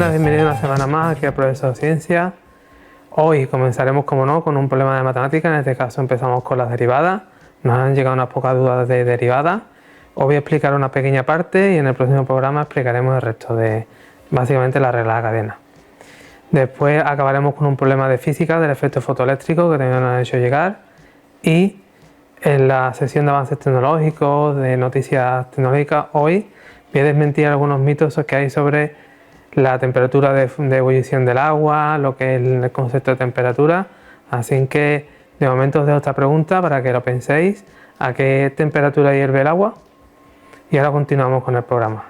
buenas, bienvenidos una semana más aquí a Profesor Ciencia. Hoy comenzaremos, como no, con un problema de matemática. En este caso empezamos con las derivadas. Nos han llegado unas pocas dudas de derivadas. Os voy a explicar una pequeña parte y en el próximo programa explicaremos el resto de, básicamente, la regla de la cadena. Después acabaremos con un problema de física del efecto fotoeléctrico que también nos han hecho llegar. Y en la sesión de avances tecnológicos, de noticias tecnológicas, hoy voy a desmentir algunos mitos que hay sobre la temperatura de ebullición del agua, lo que es el concepto de temperatura. Así que de momento os dejo esta pregunta para que lo penséis: ¿a qué temperatura hierve el agua? Y ahora continuamos con el programa.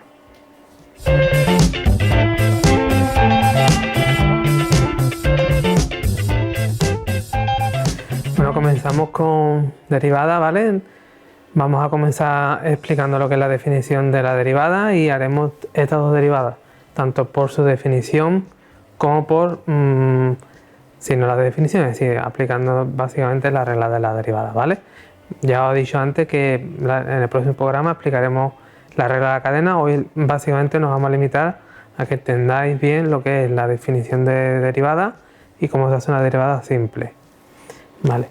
Bueno, comenzamos con derivada, ¿vale? Vamos a comenzar explicando lo que es la definición de la derivada y haremos estas dos derivadas, tanto por su definición como por sin la definición, es decir, aplicando básicamente la regla de la derivada, ¿vale? Ya os he dicho antes que en el próximo programa explicaremos la regla de la cadena. Hoy básicamente nos vamos a limitar a que entendáis bien lo que es la definición de derivada y cómo se hace una derivada simple, ¿vale?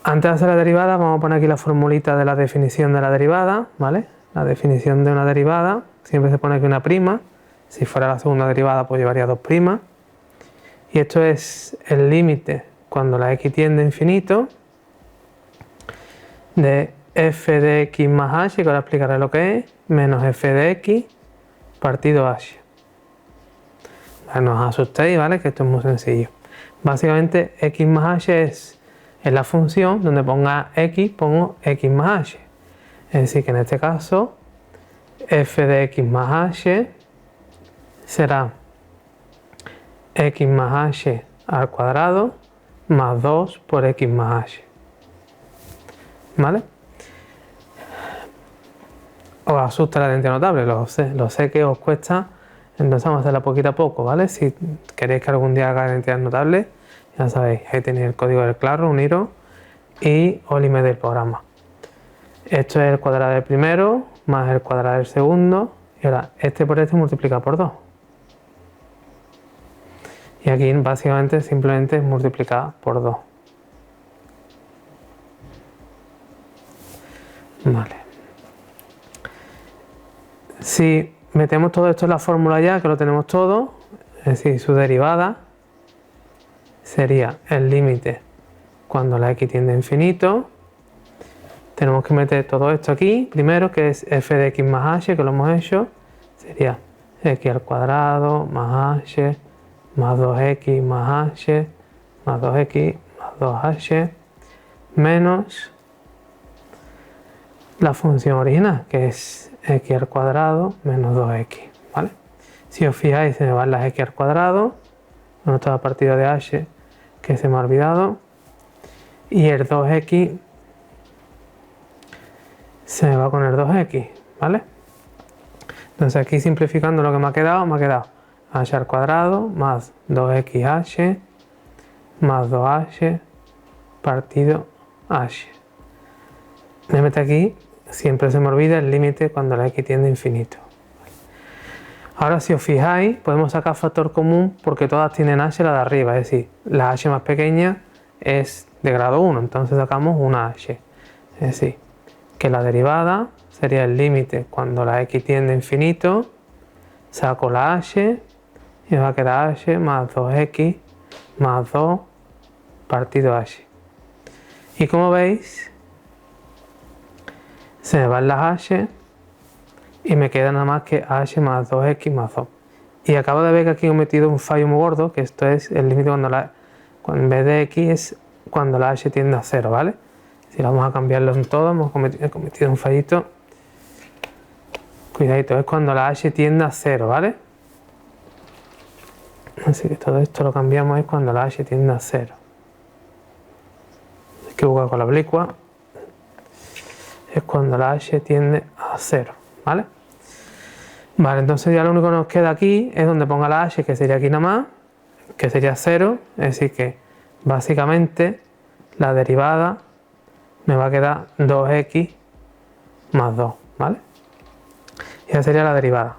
Antes de hacer la derivada vamos a poner aquí la formulita de la definición de la derivada, ¿vale? La definición de una derivada siempre se pone aquí una prima. Si fuera la segunda derivada pues llevaría dos primas. Y esto es el límite cuando la x tiende a infinito de f de x más h, que ahora explicaré lo que es, menos f de x partido h. No os asustéis, ¿vale? Que esto es muy sencillo. Básicamente x más h es la función donde ponga x, pongo x más h. Es decir, que en este caso f de x más h será x más h al cuadrado más 2 por x más h. ¿Vale? Os asusta la identidad notable, lo sé que os cuesta, entonces vamos a hacerla poquito a poco, ¿vale? Si queréis que algún día haga identidad notable, ya sabéis, ahí tenéis el código del claro, uniros y os limé del programa. Esto es el cuadrado del primero más el cuadrado del segundo, y ahora este por este multiplica por 2. Y aquí básicamente simplemente es multiplicar por 2. Vale. Si metemos todo esto en la fórmula ya, que lo tenemos todo, es decir, su derivada sería el límite cuando la x tiende a infinito. Tenemos que meter todo esto aquí, primero, que es f de x más h, que lo hemos hecho, sería x al cuadrado más h más 2x más h más 2x más 2h menos la función original, que es x al cuadrado menos 2x, ¿vale? Si os fijáis, se me van las x al cuadrado, bueno, toda partida de h que se me ha olvidado, y el 2x se me va con el 2x, ¿vale? Entonces aquí simplificando lo que me ha quedado h al cuadrado más 2xh más 2h partido h. Me meto aquí, siempre se me olvida el límite cuando la x tiende a infinito. Ahora si os fijáis, podemos sacar factor común porque todas tienen h la de arriba, es decir, la h más pequeña es de grado 1, entonces sacamos una h. Es decir, que la derivada sería el límite cuando la x tiende a infinito, saco la h y me va a quedar h más 2x más 2 partido h. Y como veis, se me van las h y me queda nada más que h más 2x más 2. Y acabo de ver que aquí he metido un fallo muy gordo, que esto es el límite cuando en vez de x es cuando la h tiende a 0, ¿vale? Si vamos a cambiarlo en todo, he cometido un fallito. Cuidadito, es cuando la h tiende a 0, ¿vale? Así que todo esto lo cambiamos, es cuando la h tiende a 0. Me he equivocado con la oblicua. Es cuando la h tiende a 0, ¿vale? Vale, entonces ya lo único que nos queda aquí es donde ponga la h, que sería aquí nada más, que sería 0, es decir que básicamente la derivada me va a quedar 2x más 2, ¿vale? Y esa sería la derivada.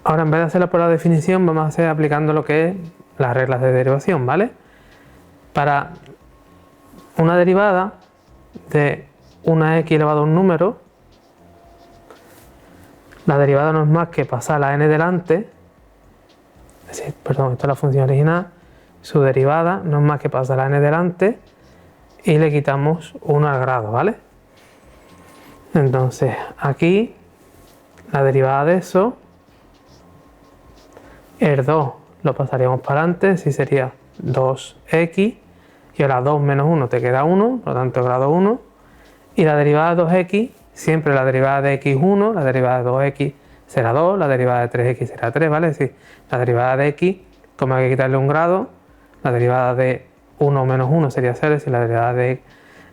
Ahora, en vez de hacerlo por la definición, vamos a hacer aplicando lo que es las reglas de derivación, ¿vale? Para una derivada de una x elevado a un número, la derivada no es más que pasar la n delante, es decir, perdón, esto es la función original, su derivada no es más que pasar la n delante y le quitamos 1 al grado, ¿vale? Entonces, aquí la derivada de eso, el 2 lo pasaríamos para adelante, así sería 2x, y ahora 2 menos 1 te queda 1, por lo tanto grado 1, y la derivada de 2x, siempre la derivada de x 1, la derivada de 2x será 2, la derivada de 3x será 3, ¿vale? Es decir, la derivada de x, como hay que quitarle un grado, la derivada de 1 menos 1 sería 0, es decir, la derivada de,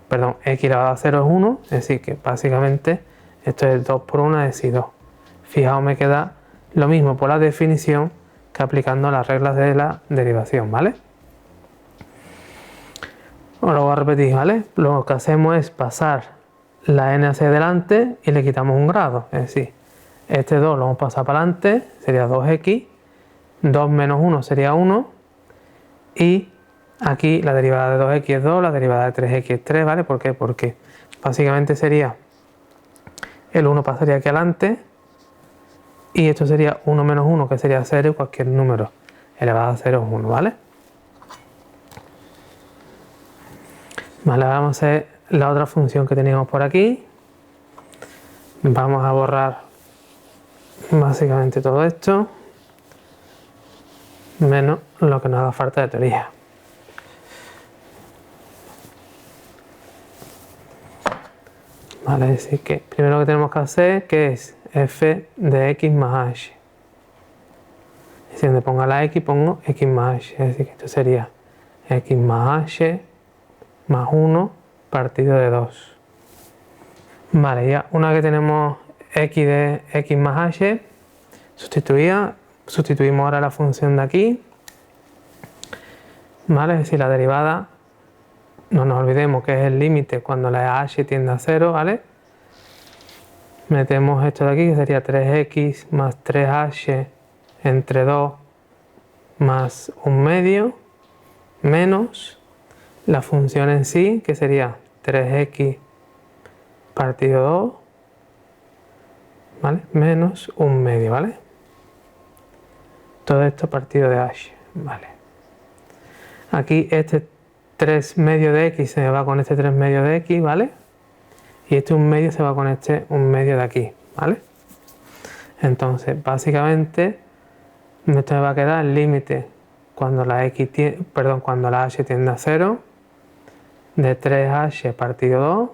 perdón, x elevado a 0 es 1, es decir, que básicamente esto es 2 por 1, es decir, 2. Fijaos, me queda lo mismo por la definición que aplicando las reglas de la derivación, ¿vale? Ahora lo voy a repetir, ¿vale? Lo que hacemos es pasar la n hacia adelante y le quitamos un grado, es decir, este 2 lo vamos a pasar para adelante, sería 2x, 2 menos 1 sería 1, y aquí la derivada de 2x es 2, la derivada de 3x es 3, ¿vale? ¿Por qué? Porque básicamente sería, el 1 pasaría aquí adelante, y esto sería 1 menos 1, que sería 0, y cualquier número elevado a 0 es 1, ¿vale? Vale, vamos a hacer la otra función que teníamos por aquí. Vamos a borrar básicamente todo esto, menos lo que nos haga falta de teoría. Vale, es decir que primero que tenemos que hacer, que es f de x más h. Y si donde ponga la x, pongo x más h. Es decir, que esto sería x más h más 1 partido de 2. Vale, ya una que tenemos x de x más h sustituimos ahora la función de aquí. Vale, es decir, la derivada, no nos olvidemos que es el límite cuando la h tiende a 0, ¿vale? Metemos esto de aquí, que sería 3x más 3h entre 2 más 1 medio, menos la función en sí, que sería 3x partido 2, ¿vale? Menos 1 medio, ¿vale? Todo esto partido de h, ¿vale? Aquí este 3 medio de x se va con este 3 medio de x, ¿vale? Y este 1 medio se va con este 1 medio de aquí, ¿vale? Entonces, básicamente, esto me va a quedar el límite cuando la cuando la h tiende a 0, de 3h partido 2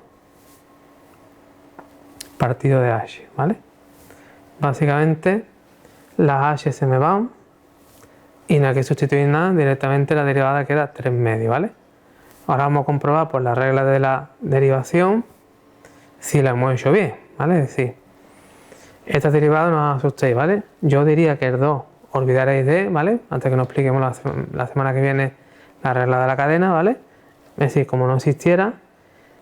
partido de h, ¿vale? Básicamente las h se me van y no hay que sustituir nada, directamente la derivada queda 3 medio, ¿vale? Ahora vamos a comprobar por la regla de la derivación si la hemos hecho bien, ¿vale? Es decir, esta derivada no os asustéis, ¿vale? Yo diría que el 2 olvidaréis de, ¿vale? Antes que nos expliquemos la semana que viene la regla de la cadena, ¿vale? Es decir, como no existiera,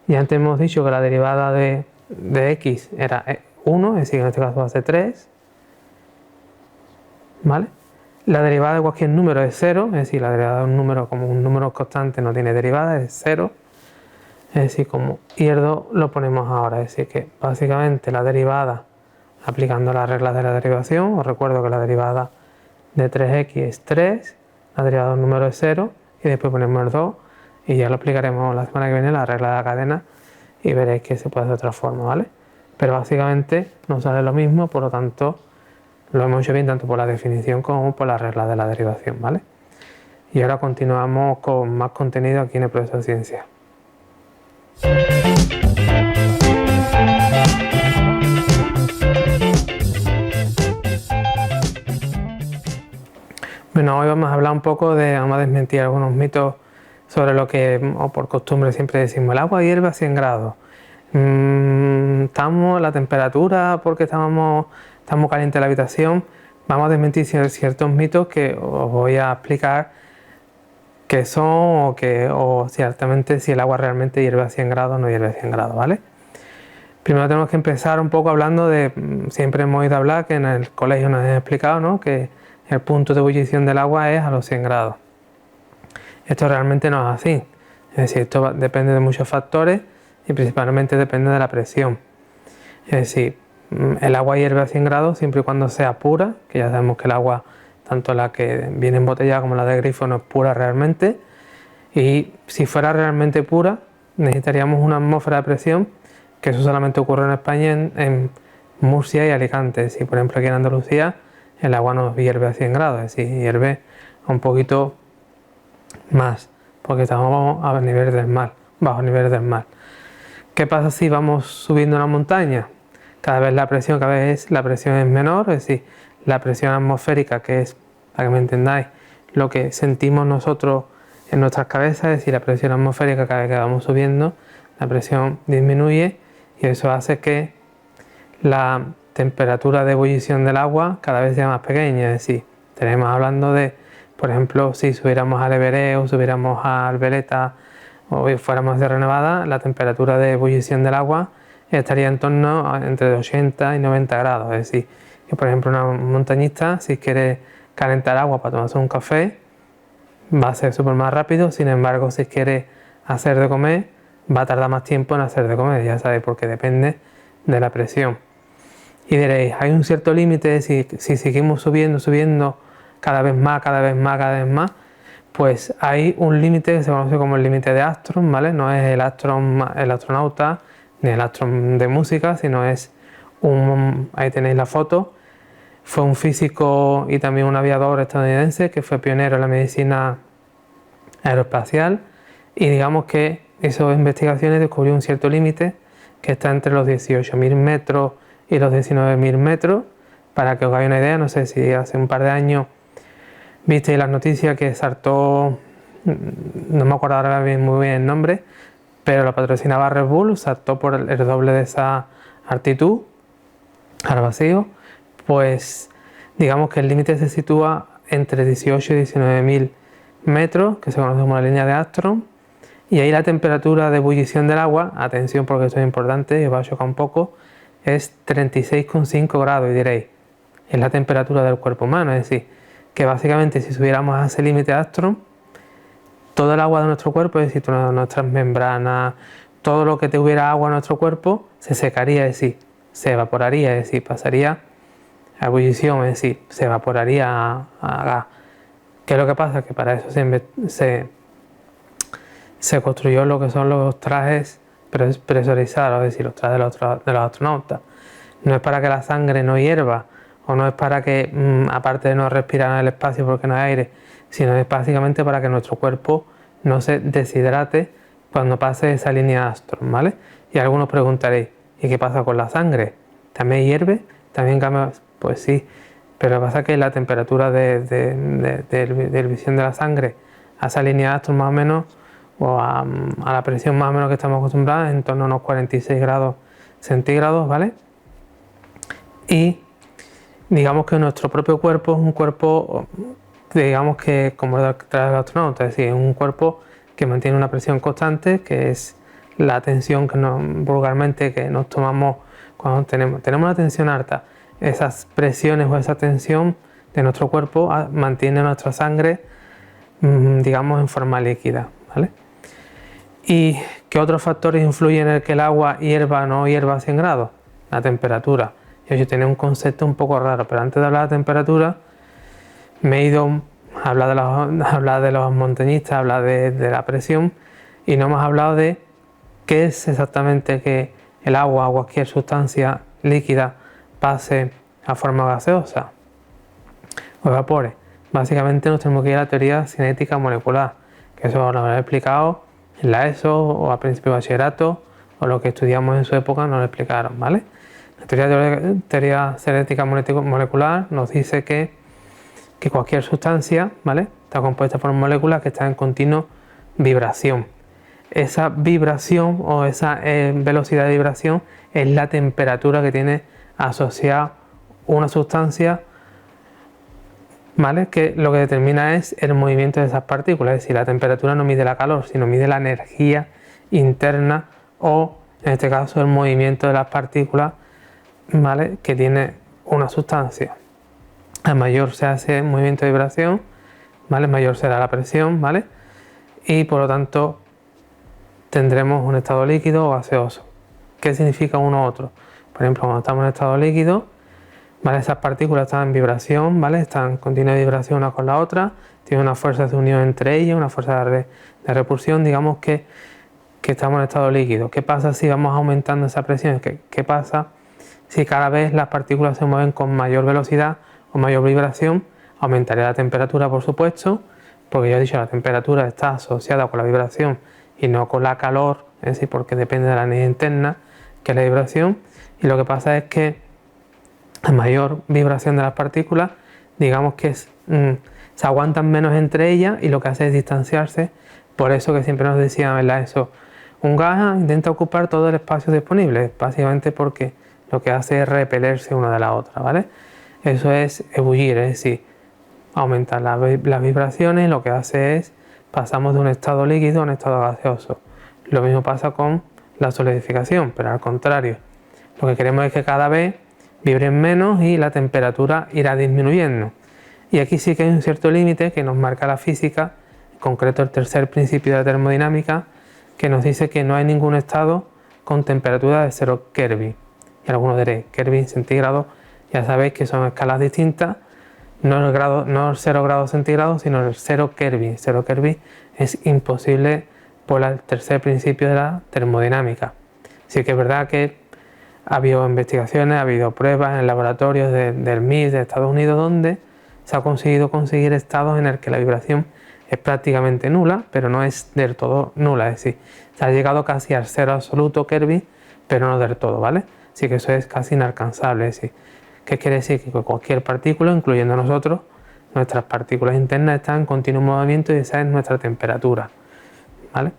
y antes hemos dicho que la derivada de x era 1, es decir, en este caso va a ser 3, ¿vale? La derivada de cualquier número es 0, es decir, la derivada de un número como un número constante no tiene derivada, es 0, es decir, y el 2 lo ponemos ahora, es decir, que básicamente la derivada, aplicando las reglas de la derivación, os recuerdo que la derivada de 3x es 3, la derivada de un número es 0, y después ponemos el 2, y ya lo aplicaremos la semana que viene, la regla de la cadena, y veréis que se puede hacer de otra forma, ¿vale? Pero básicamente nos sale lo mismo, por lo tanto lo hemos hecho bien tanto por la definición como por la regla de la derivación, ¿vale? Y ahora continuamos con más contenido aquí en el Profesor Ciencia. Bueno, hoy vamos a hablar un poco vamos a desmentir algunos mitos sobre lo que, o por costumbre siempre decimos, el agua hierve a 100 grados. Estamos, la temperatura, porque estamos caliente en la habitación. Vamos a desmentir ciertos mitos que os voy a explicar qué son o ciertamente si el agua realmente hierve a 100 grados o no hierve a 100 grados, ¿vale? Primero tenemos que empezar un poco hablando de, siempre hemos oído hablar, que en el colegio nos han explicado, ¿no?, que el punto de ebullición del agua es a los 100 grados. Esto realmente no es así, es decir, esto depende de muchos factores y principalmente depende de la presión. Es decir, el agua hierve a 100 grados siempre y cuando sea pura, que ya sabemos que el agua, tanto la que viene embotellada como la de grifo, no es pura realmente. Y si fuera realmente pura, necesitaríamos una atmósfera de presión, que eso solamente ocurre en España, en Murcia y Alicante. Si por ejemplo aquí en Andalucía el agua no hierve a 100 grados, es decir, hierve un poquito más, porque estamos a nivel del mar, bajo nivel del mar. ¿Qué pasa si vamos subiendo una montaña? Cada vez la presión es menor, es decir, la presión atmosférica, que es, para que me entendáis, lo que sentimos nosotros en nuestras cabezas, es decir, la presión atmosférica, cada vez que vamos subiendo, la presión disminuye y eso hace que la temperatura de ebullición del agua cada vez sea más pequeña. Es decir, tenemos hablando de, por ejemplo, si subiéramos al Everest o subiéramos al Veleta o fuéramos a Sierra Nevada, la temperatura de ebullición del agua estaría en torno a entre 80 y 90 grados. Es decir, que por ejemplo una montañista, si quiere calentar agua para tomarse un café, va a ser súper más rápido. Sin embargo, si quiere hacer de comer, va a tardar más tiempo en hacer de comer, ya sabéis, porque depende de la presión. Y diréis, hay un cierto límite, si seguimos subiendo cada vez más, pues hay un límite que se conoce como el límite de Armstrong, ¿vale? No es el astronauta ni el Armstrong de música, sino es ahí tenéis la foto. Fue un físico y también un aviador estadounidense que fue pionero en la medicina aeroespacial, y digamos que esas investigaciones descubrió un cierto límite que está entre los 18.000 metros y los 19.000 metros. Para que os hagáis una idea, no sé si hace un par de años visteis las noticias que saltó, no me acuerdo ahora muy bien el nombre, pero la patrocinaba Red Bull, saltó por el doble de esa altitud al vacío. Pues digamos que el límite se sitúa entre 18 y 19.000 metros, que se conoce como la línea de Armstrong, y ahí la temperatura de ebullición del agua, atención porque esto es importante y os va a chocar un poco, es 36,5 grados. Y diréis, es la temperatura del cuerpo humano, es decir, que básicamente si subiéramos a ese límite de Armstrong, todo el agua de nuestro cuerpo, es decir, todas nuestras membranas, todo lo que tuviera agua en nuestro cuerpo, se secaría, es decir, se evaporaría, es decir, pasaría a ebullición, es decir, se evaporaría a gas. ¿Qué es lo que pasa? Que para eso se construyó lo que son los trajes presurizados, es decir, los trajes de los astronautas. No es para que la sangre no hierva, o no es para que, aparte de no respirar en el espacio porque no hay aire, sino es básicamente para que nuestro cuerpo no se deshidrate cuando pase esa línea de Armstrong, ¿vale? Y algunos preguntaréis, ¿y qué pasa con la sangre? ¿También hierve? ¿También cambia? Pues sí, pero lo que pasa es que la temperatura de ebullición de la sangre a esa línea de Armstrong más o menos, o a la presión más o menos que estamos acostumbrados, en torno a unos 46 grados centígrados, ¿vale? Y digamos que nuestro propio cuerpo es un cuerpo, digamos que como el traje astronauta, es decir, es un cuerpo que mantiene una presión constante, que es la tensión que vulgarmente que nos tomamos cuando tenemos una tensión alta. Esas presiones o esa tensión de nuestro cuerpo mantiene nuestra sangre, digamos, en forma líquida, ¿vale? ¿Y qué otros factores influyen en el que el agua hierva o no hierva a 100 grados? La temperatura. Yo tenía un concepto un poco raro, pero antes de hablar de temperatura me he ido a hablar de los montañistas, a hablar de la presión, y no hemos hablado de qué es exactamente que el agua o cualquier sustancia líquida pase a forma gaseosa o evapore. Básicamente nos tenemos que ir a la teoría cinética molecular, que eso nos lo he explicado en la ESO o a principio de bachillerato, o lo que estudiamos en su época nos lo explicaron, ¿vale? La teoría cinética molecular nos dice que cualquier sustancia, ¿vale?, está compuesta por moléculas que están en continua vibración. Esa vibración o esa velocidad de vibración es la temperatura que tiene asociada una sustancia, ¿vale?, que lo que determina es el movimiento de esas partículas. Es decir, la temperatura no mide la calor, sino mide la energía interna o en este caso el movimiento de las partículas, ¿vale?, que tiene una sustancia. A mayor se hace el movimiento de vibración, ¿vale?, mayor será la presión, ¿vale?, y por lo tanto tendremos un estado líquido o gaseoso. ¿Qué significa uno u otro? Por ejemplo, cuando estamos en estado líquido, ¿vale?, esas partículas están en vibración, ¿vale?, están en continua vibración una con la otra, tienen una fuerza de unión entre ellas, una fuerza de repulsión, digamos que estamos en estado líquido. ¿Qué pasa si vamos aumentando esa presión? ¿Qué pasa si cada vez las partículas se mueven con mayor velocidad o mayor vibración? Aumentaría la temperatura, por supuesto, porque ya he dicho, la temperatura está asociada con la vibración y no con la calor, es decir, porque depende de la energía interna, que es la vibración, y lo que pasa es que a mayor vibración de las partículas, digamos que se aguantan menos entre ellas y lo que hace es distanciarse. Por eso que siempre nos decían, ¿verdad?, eso, un gas intenta ocupar todo el espacio disponible, básicamente porque lo que hace es repelerse una de la otra, ¿vale? Eso es ebullir, es decir, aumentar las vibraciones, lo que hace es pasamos de un estado líquido a un estado gaseoso. Lo mismo pasa con la solidificación, pero al contrario, lo que queremos es que cada vez vibren menos y la temperatura irá disminuyendo. Y aquí sí que hay un cierto límite que nos marca la física, en concreto el tercer principio de la termodinámica, que nos dice que no hay ningún estado con temperatura de 0 Kelvin. Y algunos diréis, Kelvin, centígrados, ya sabéis que son escalas distintas, no el 0 grados centígrados, sino el 0 Kelvin. 0 Kelvin es imposible por el tercer principio de la termodinámica. Sí que es verdad que ha habido investigaciones, ha habido pruebas en laboratorios del MIT de Estados Unidos donde se ha conseguido conseguir estados en el que la vibración es prácticamente nula, pero no es del todo nula, es decir, se ha llegado casi al 0 absoluto Kelvin, pero no del todo, ¿vale? Así que eso es casi inalcanzable, es decir, ¿qué quiere decir? Que cualquier partícula, incluyendo nosotros, nuestras partículas internas están en continuo movimiento y esa es nuestra temperatura, ¿vale?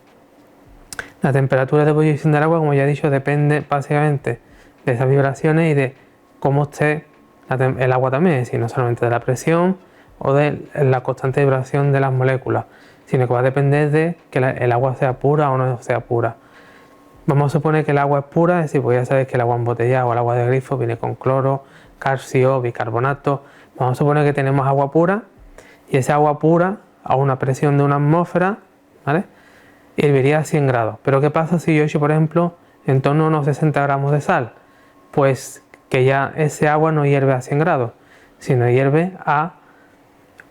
La temperatura de ebullición del agua, como ya he dicho, depende básicamente de esas vibraciones y de cómo esté el agua también, es decir, no solamente de la presión o de la constante vibración de las moléculas, sino que va a depender de que el agua sea pura o no sea pura. Vamos a suponer que el agua es pura, es decir, pues ya sabéis que el agua embotellada o el agua de grifo viene con cloro, calcio, bicarbonato. Vamos a suponer que tenemos agua pura y esa agua pura a una presión de una atmósfera, ¿vale?, hirviría a 100 grados. Pero ¿qué pasa si yo echo, por ejemplo, en torno a unos 60 gramos de sal? Pues que ya ese agua no hierve a 100 grados, sino hierve a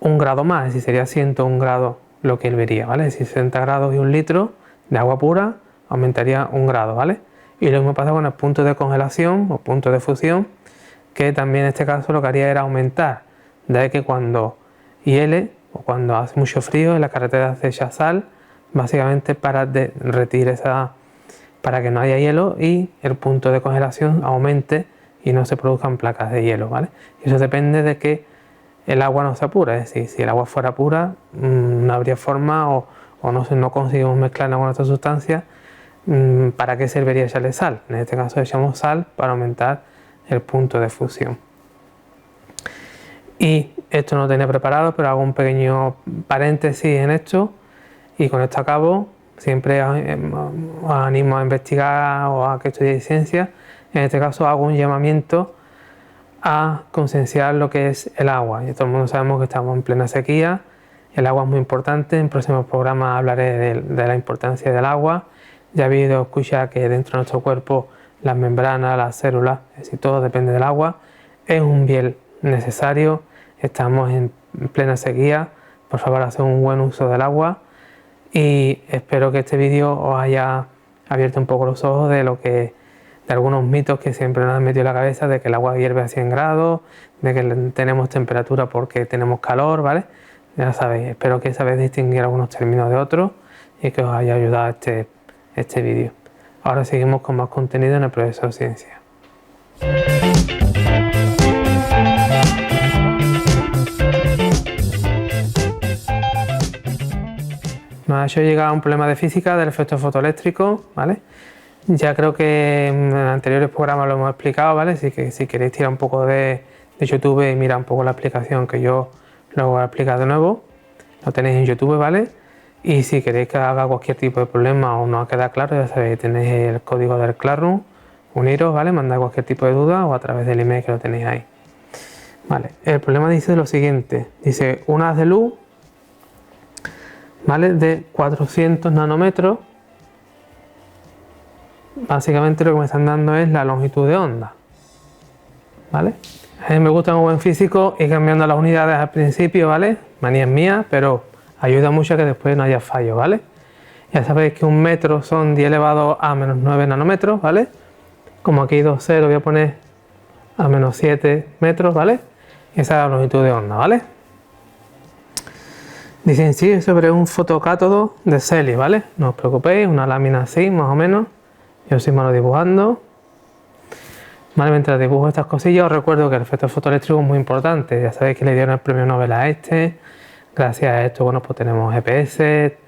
1 grado más, es decir, sería 101 grados lo que herviría, ¿vale? Si 60 grados y 1 litro de agua pura aumentaría 1 grado, ¿vale? Y lo mismo pasa con el punto de congelación o punto de fusión, que también en este caso lo que haría era aumentar, de que cuando hiele o cuando hace mucho frío en la carretera se echa sal, básicamente para derretir para que no haya hielo y el punto de congelación aumente y no se produzcan placas de hielo, ¿vale? Y eso depende de que el agua no sea pura, es decir, si el agua fuera pura no habría forma o no conseguimos mezclarla con otras sustancias. ¿Para qué serviría echarle sal? En este caso echamos sal para aumentar el punto de fusión. Y esto no lo tenía preparado, pero hago un pequeño paréntesis en esto y con esto acabo. Siempre os animo a investigar o a que estudiéis ciencia. En este caso hago un llamamiento a concienciar lo que es el agua. Y todo el mundo sabemos que estamos en plena sequía. El agua es muy importante. En próximos programas hablaré de la importancia del agua. Ya he habido escuchar que dentro de nuestro cuerpo las membranas, las células, es decir, todo depende del agua. Es un bien necesario. Estamos en plena sequía. Por favor, haced un buen uso del agua. Y espero que este vídeo os haya abierto un poco los ojos de algunos mitos que siempre nos han metido en la cabeza, de que el agua hierve a 100 grados, de que tenemos temperatura porque tenemos calor, ¿vale? Ya sabéis, espero que sabéis distinguir algunos términos de otros y que os haya ayudado este vídeo. Ahora seguimos con más contenido en el Profesor Ciencia. Nos ha hecho llegar a un problema de física del efecto fotoeléctrico, ¿vale? Ya creo que en anteriores programas lo hemos explicado, ¿vale? Así que si queréis tirar un poco de YouTube y mirar un poco la explicación que yo lo voy a explicar de nuevo, lo tenéis en YouTube, ¿vale? Y si queréis que haga cualquier tipo de problema o no ha quedado claro, ya sabéis, tenéis el código del Classroom, uniros, ¿vale? Mandad cualquier tipo de duda o a través del email que lo tenéis ahí. Vale, el problema dice lo siguiente, dice un haz de luz, ¿vale? De 400 nanómetros, básicamente lo que me están dando es la longitud de onda, ¿vale? A mí me gusta como buen físico ir cambiando las unidades al principio, ¿vale? Manías mías, pero ayuda mucho a que después no haya fallo, ¿vale? Ya sabéis que un metro son 10 elevado a menos 9 nanómetros, ¿vale? Como aquí 2,0 voy a poner a menos 7 metros, ¿vale? Y esa es la longitud de onda, ¿vale? Dicen sí sobre un fotocátodo de Celly, ¿vale? No os preocupéis, una lámina así, más o menos. Yo soy malo dibujando. Vale, mientras dibujo estas cosillas os recuerdo que el efecto fotoeléctrico es muy importante. Ya sabéis que le dieron el premio Nobel a este. Gracias a esto, bueno, pues tenemos GPS,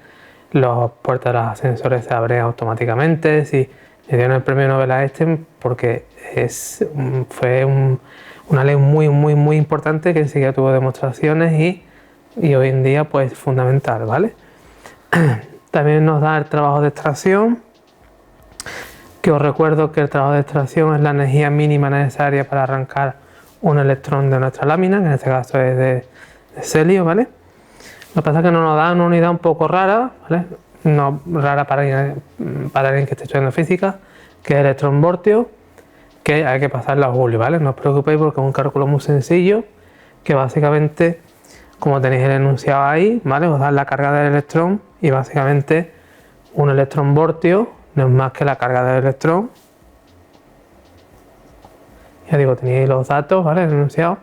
las puertas de los ascensores se abren automáticamente. Sí, le dieron el premio Nobel a este porque fue una ley muy importante que enseguida tuvo demostraciones y hoy en día pues fundamental, ¿vale? También nos da el trabajo de extracción, que os recuerdo que el trabajo de extracción es la energía mínima necesaria para arrancar un electrón de nuestra lámina, que en este caso es de celio, ¿vale? Lo que pasa es que nos da una unidad un poco rara, ¿vale? No rara para alguien que esté estudiando física, que es electronvoltio, que hay que pasarlo a Joule, ¿vale? No os preocupéis porque es un cálculo muy sencillo, que básicamente, como tenéis el enunciado ahí, ¿vale? Os da la carga del electrón y básicamente un electronvoltio no es más que la carga del electrón. Ya digo, tenéis los datos, ¿vale? El enunciado.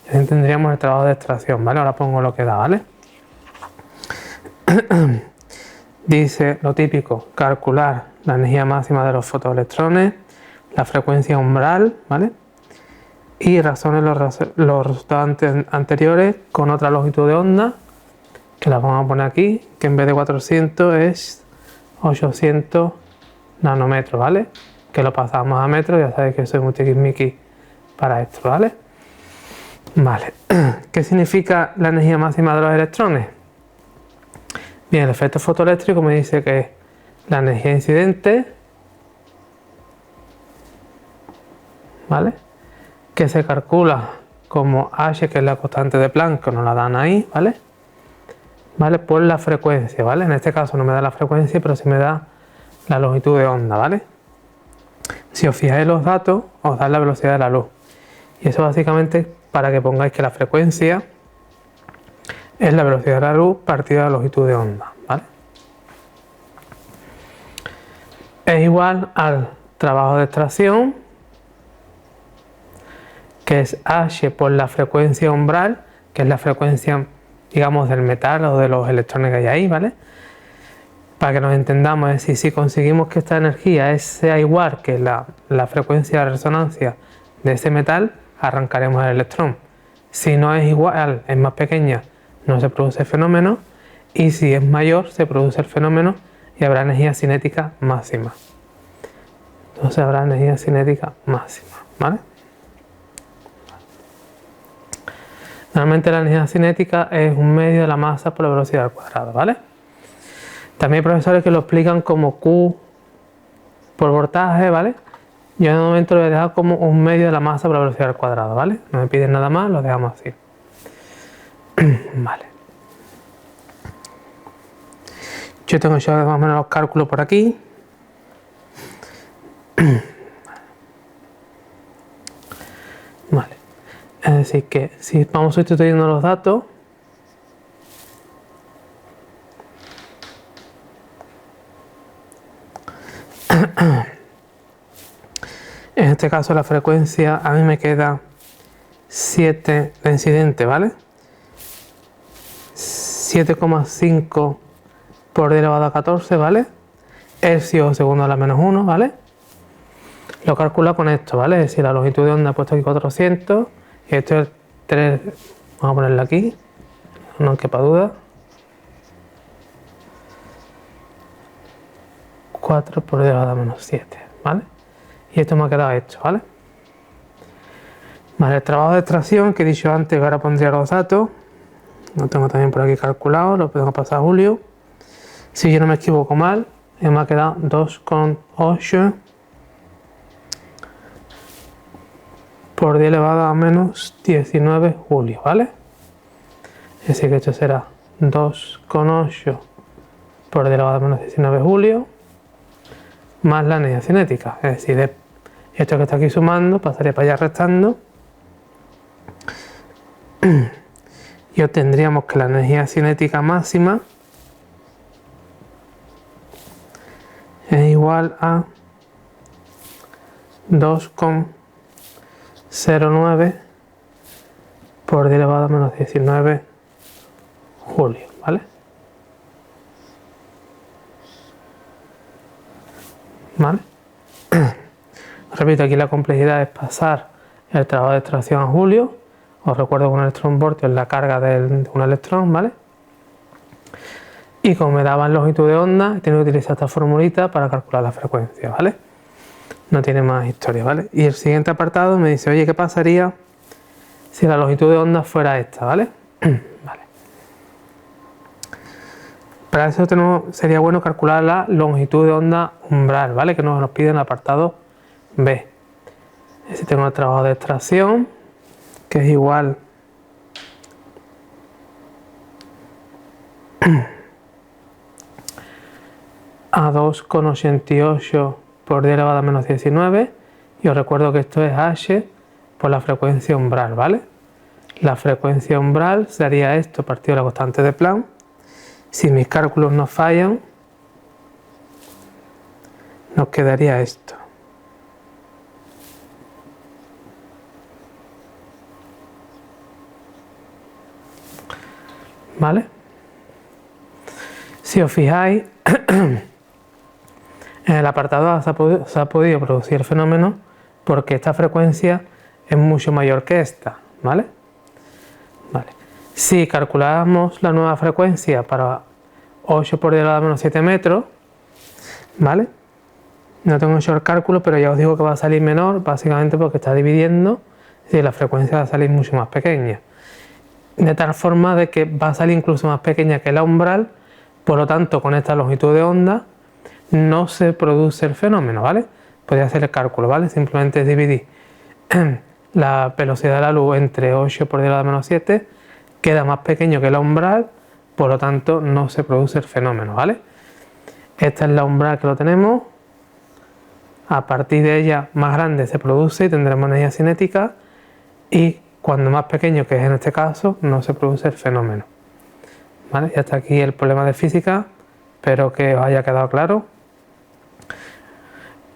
Y así tendríamos el trabajo de extracción, ¿vale? Ahora pongo lo que da, ¿vale? Dice lo típico, calcular la energía máxima de los fotoelectrones, la frecuencia umbral, ¿vale? Y razones los resultados anteriores con otra longitud de onda, que las vamos a poner aquí, que en vez de 400 es 800 nanómetros, ¿vale? Que lo pasamos a metros, ya sabéis que soy muy tiquismiqui para esto, ¿vale? Vale, ¿qué significa la energía máxima de los electrones? Bien, el efecto fotoeléctrico me dice que es la energía incidente, ¿vale? Que se calcula como H, que es la constante de Planck, que nos la dan ahí, ¿vale? ¿Vale? Por la frecuencia, ¿vale? En este caso no me da la frecuencia, pero sí me da la longitud de onda, ¿vale? Si os fijáis en los datos, os da la velocidad de la luz. Y eso básicamente para que pongáis que la frecuencia es la velocidad de la luz partida de la longitud de onda, ¿vale? Es igual al trabajo de extracción, que es H por la frecuencia umbral, que es la frecuencia, digamos, del metal o de los electrones que hay ahí, ¿vale? Para que nos entendamos, es decir, si conseguimos que esta energía sea igual que la frecuencia de resonancia de ese metal, arrancaremos el electrón. Si no es igual, es más pequeña, no se produce el fenómeno, y si es mayor, se produce el fenómeno y habrá energía cinética máxima. Entonces habrá energía cinética máxima, ¿vale? Normalmente la energía cinética es un medio de la masa por la velocidad al cuadrado, ¿vale? También hay profesores que lo explican como Q por voltaje, ¿vale? Yo en el momento lo voy a dejar como un medio de la masa por la velocidad al cuadrado, ¿vale? No me piden nada más, lo dejamos así. Vale. Yo tengo ya más o menos los cálculos por aquí. Vale. Es decir que si vamos sustituyendo los datos, en este caso la frecuencia a mí me queda 7 de incidente, ¿vale? 7,5 por 10 elevado a 14, ¿vale? Hercios segundo a la menos 1, ¿vale? Lo calcula con esto, ¿vale? Es decir, la longitud de onda he puesto aquí 400 y esto es 3, vamos a ponerlo aquí, no quepa duda. 4 por 10 elevado a menos 7, ¿vale? Y esto me ha quedado hecho, ¿vale? Vale, el trabajo de extracción que he dicho antes, que ahora pondría los datos, lo tengo también por aquí calculado, lo podemos pasar a Julio. Si yo no me equivoco mal, me ha quedado 2,8 por 10 elevado a menos 19 julios, ¿vale? Es decir, que esto será 2,8 por 10 elevado a menos 19 julios más la energía cinética. Es decir, esto que está aquí sumando pasaría para allá restando y obtendríamos que la energía cinética máxima es igual a 2,09 por 10 elevado a menos 19 julios, ¿vale? ¿Vale? Repito, aquí la complejidad es pasar el trabajo de extracción a julio. Os recuerdo que un electronvoltio es la carga de un electrón, ¿vale? Y como me daban longitud de onda, tengo que utilizar esta formulita para calcular la frecuencia, ¿vale? No tiene más historia, ¿vale? Y el siguiente apartado me dice, oye, ¿qué pasaría si la longitud de onda fuera esta, ¿vale? Vale. Para eso sería bueno calcular la longitud de onda umbral, ¿vale? Que nos pide en el apartado B. Si tengo el trabajo de extracción, que es igual a 2,88 por 10 elevado a menos 19, y os recuerdo que esto es h por la frecuencia umbral, ¿vale? La frecuencia umbral sería esto partido de la constante de Planck. Si mis cálculos no fallan, nos quedaría esto. ¿Vale? Si os fijáis, en el apartado A se ha podido producir el fenómeno porque esta frecuencia es mucho mayor que esta, ¿vale? Vale. Si calculamos la nueva frecuencia para 8 por 10 a la menos 7 metros, ¿vale? No tengo hecho el cálculo, pero ya os digo que va a salir menor, básicamente porque está dividiendo, y la frecuencia va a salir mucho más pequeña. De tal forma de que va a salir incluso más pequeña que la umbral, por lo tanto, con esta longitud de onda no se produce el fenómeno, ¿vale? Podéis hacer el cálculo, ¿vale? Simplemente dividir la velocidad de la luz entre 8 por 10 a la menos 7, queda más pequeño que la umbral, por lo tanto no se produce el fenómeno, ¿vale? Esta es la umbral que lo tenemos, a partir de ella más grande se produce y tendremos energía cinética, y cuando más pequeño, que es en este caso, no se produce el fenómeno, ¿vale? Y hasta aquí el problema de física, espero que os haya quedado claro.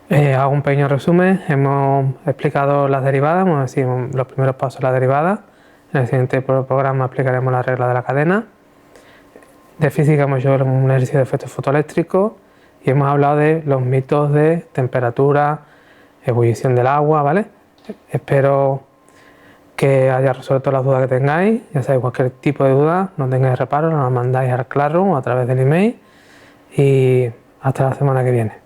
Hago un pequeño resumen. Hemos explicado las derivadas, hemos decir los primeros pasos de la derivada. En el siguiente programa explicaremos la regla de la cadena. De física hemos hecho un ejercicio de efectos fotoeléctricos y hemos hablado de los mitos de temperatura, ebullición del agua, ¿vale? Espero que haya resuelto las dudas que tengáis. Ya sabéis, cualquier tipo de duda, no tengáis reparo, nos la mandáis al Classroom o a través del email, y hasta la semana que viene.